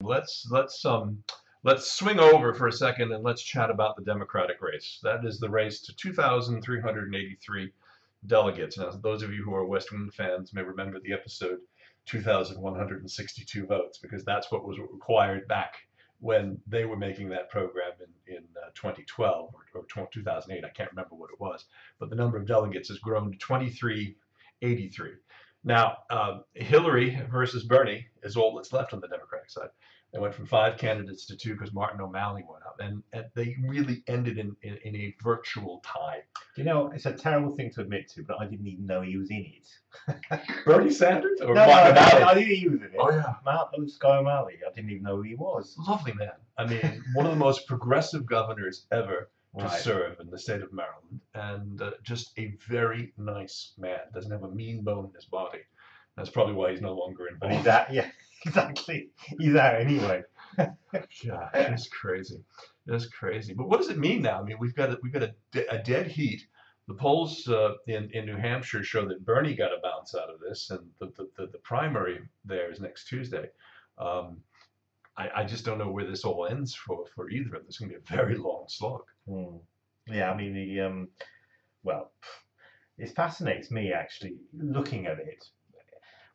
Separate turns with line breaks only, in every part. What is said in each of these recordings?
let's swing over for a second and let's chat about the Democratic race. That is the race to 2,383 delegates. Now, those of you who are West Wing fans may remember the episode 2,162 votes, because that's what was required back when they were making that program in 2012 or 2008. I can't remember what it was, but the number of delegates has grown to 2383. Now, Hillary versus Bernie is all that's left on the Democratic side. They went from 5 candidates to 2 because Martin O'Malley went up, and they really ended in a virtual tie.
You know, it's a terrible thing to admit to, but I didn't even know he was in it.
Bernie Sanders or
No,
Martin O'Malley?
I knew he was in it.
Oh yeah,
Guy O'Malley. I didn't even know who he was.
lovely man. I mean, one of the most progressive governors ever to
Right.
serve in the state of Maryland, and just a very nice man. Doesn't have a mean bone in his body. That's probably why he's no longer
But
involved.
he's out. Yeah, exactly. He's out anyway.
Yeah, it's crazy. It's crazy. But what does it mean now? I mean, we've got a dead heat. The polls in New Hampshire show that Bernie got a bounce out of this, and the primary there is next Tuesday. I just don't know where this all ends for either of them. It's going to be a very long slog.
Yeah, I mean well, it fascinates me actually looking at it.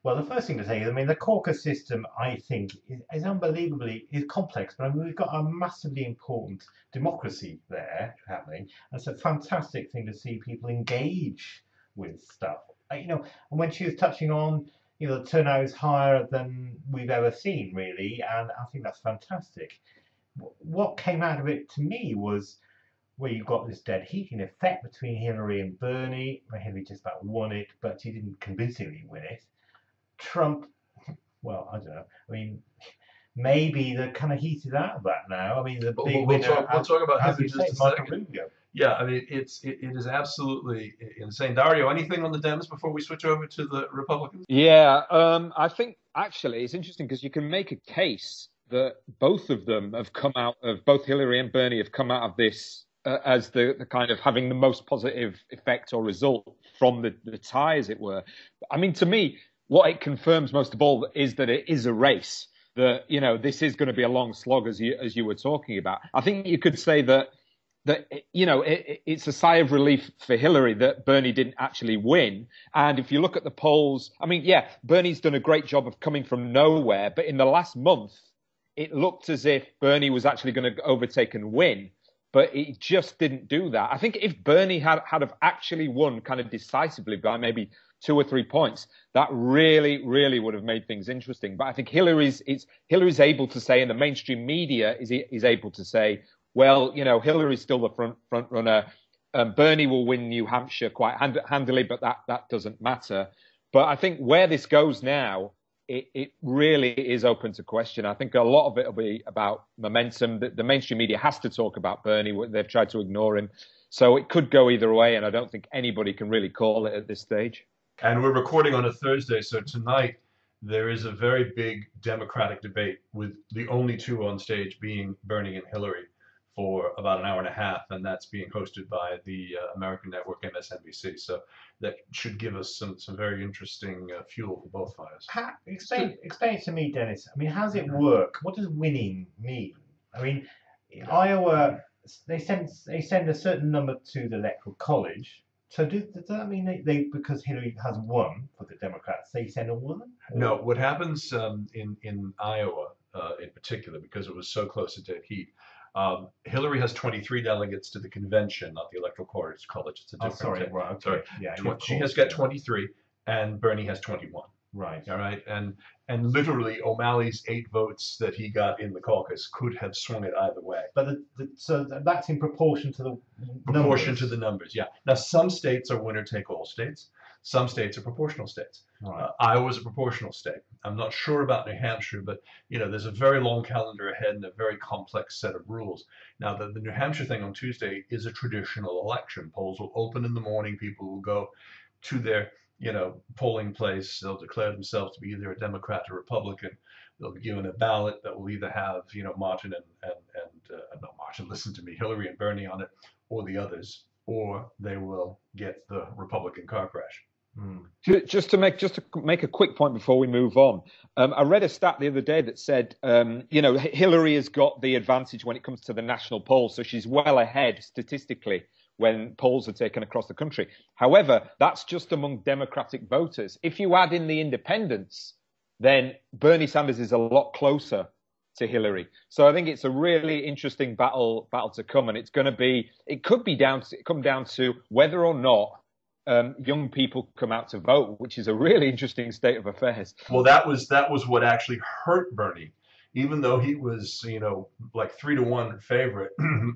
Well, the first thing to say is, I mean, the caucus system, I think, is unbelievably complex, but I mean, we've got a massively important democracy there happening. And it's a fantastic thing to see people engage with stuff. You know, and when she was touching on, you know, the turnout is higher than we've ever seen, really, and I think that's fantastic. What came out of it to me was where you've got this dead heat in effect between Hillary and Bernie. Hillary just about won it, but she didn't convincingly win it. Trump, well, I don't know. I mean, maybe they're kind of heated out of that now. I mean, the big winner.
We'll talk about him
as
in
you
just
say,
a
Marco
second.
Rubio.
Yeah, I mean, it is absolutely insane. Dario, anything on the Dems before we switch over to the Republicans?
Yeah, I think actually it's interesting because you can make a case that both of them have come out of, both Hillary and Bernie have come out of this as the kind of having the most positive effect or result from the tie, as it were. I mean, to me, what it confirms most of all is that it is a race, that, you know, this is going to be a long slog, as you were talking about. I think you could say that you know, it's a sigh of relief for Hillary that Bernie didn't actually win. And if you look at the polls, I mean, yeah, Bernie's done a great job of coming from nowhere, but in the last month, it looked as if Bernie was actually going to overtake and win, but it just didn't do that. I think if Bernie had have actually won kind of decisively by maybe 2 or 3 points, that really, really would have made things interesting. But I think Hillary's able to say, and the mainstream media is able to say, well, you know, Hillary's still the front runner. Bernie will win New Hampshire quite handily, but that doesn't matter. But I think where this goes now, it really is open to question. I think a lot of it will be about momentum. The mainstream media has to talk about Bernie. They've tried to ignore him. So it could go either way, and I don't think anybody can really call it at this stage.
And we're recording on a Thursday, so tonight there is a very big Democratic debate with the only two on stage being Bernie and Hillary for about an hour and a half, and that's being hosted by the American network MSNBC. So that should give us some very interesting fuel for both fires.
Explain it to me, Dennis. I mean, how does it work? What does winning mean? I mean, in Iowa, they send a certain number to the Electoral College. So does that mean they because Hillary has won for the Democrats, they send a woman?
No, what happens in Iowa in particular, because it was so close to dead heat, Hillary has 23 delegates to the convention, not the Electoral College. It's a different
sorry,
thing.
right, okay.
Sorry.
Yeah,
She has got 23, and Bernie has 21.
Right.
All right, and literally O'Malley's 8 votes that he got in the caucus could have swung it either way.
But so that's in proportion to the
Proportion
numbers.
to the numbers, yeah. Now some states are winner-take-all states. Some states are proportional states.
Right.
Iowa's a proportional state. I'm not sure about New Hampshire, but you know, there's a very long calendar ahead and a very complex set of rules. Now, the New Hampshire thing on Tuesday is a traditional election. Polls will open in the morning. People will go to their polling place. They'll declare themselves to be either a Democrat or Republican. They'll be given a ballot that will either have Martin and not Martin, listen to me, Hillary and Bernie on it, or the others, or they will get the Republican car crash.
Just to make a quick point before we move on, I read a stat the other day that said, Hillary has got the advantage when it comes to the national polls, so she's well ahead statistically when polls are taken across the country. However, that's just among Democratic voters. If you add in the independents, then Bernie Sanders is a lot closer to Hillary. So I think it's a really interesting battle to come, and it could come down to whether or not young people come out to vote, which is a really interesting state of affairs.
Well, that was what actually hurt Bernie, even though he was, like 3-1 favorite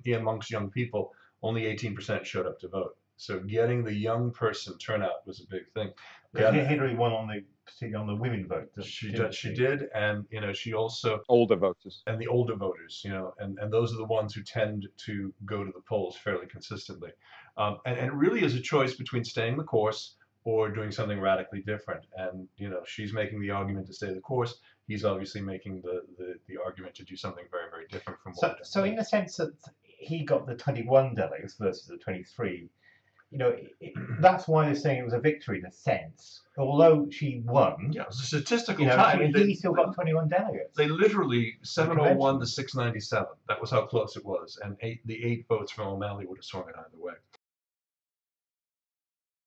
amongst young people. Only 18% showed up to vote. So getting the young person turnout was a big thing.
Hillary won particularly on the women vote.
She did, and she also
older voters
and the older voters, and those are the ones who tend to go to the polls fairly consistently. And it really is a choice between staying the course or doing something radically different. And she's making the argument to stay the course. He's obviously making the argument to do something very, very different from what.
So in the sense that he got the 21 delegates versus the 23. That's why they're saying it was a victory in a sense. Although she won,
yeah, it was a statistical tie.
He still got 21 delegates.
They literally 701 to 697. That was how close it was, and the eight votes from O'Malley would have swung it either way.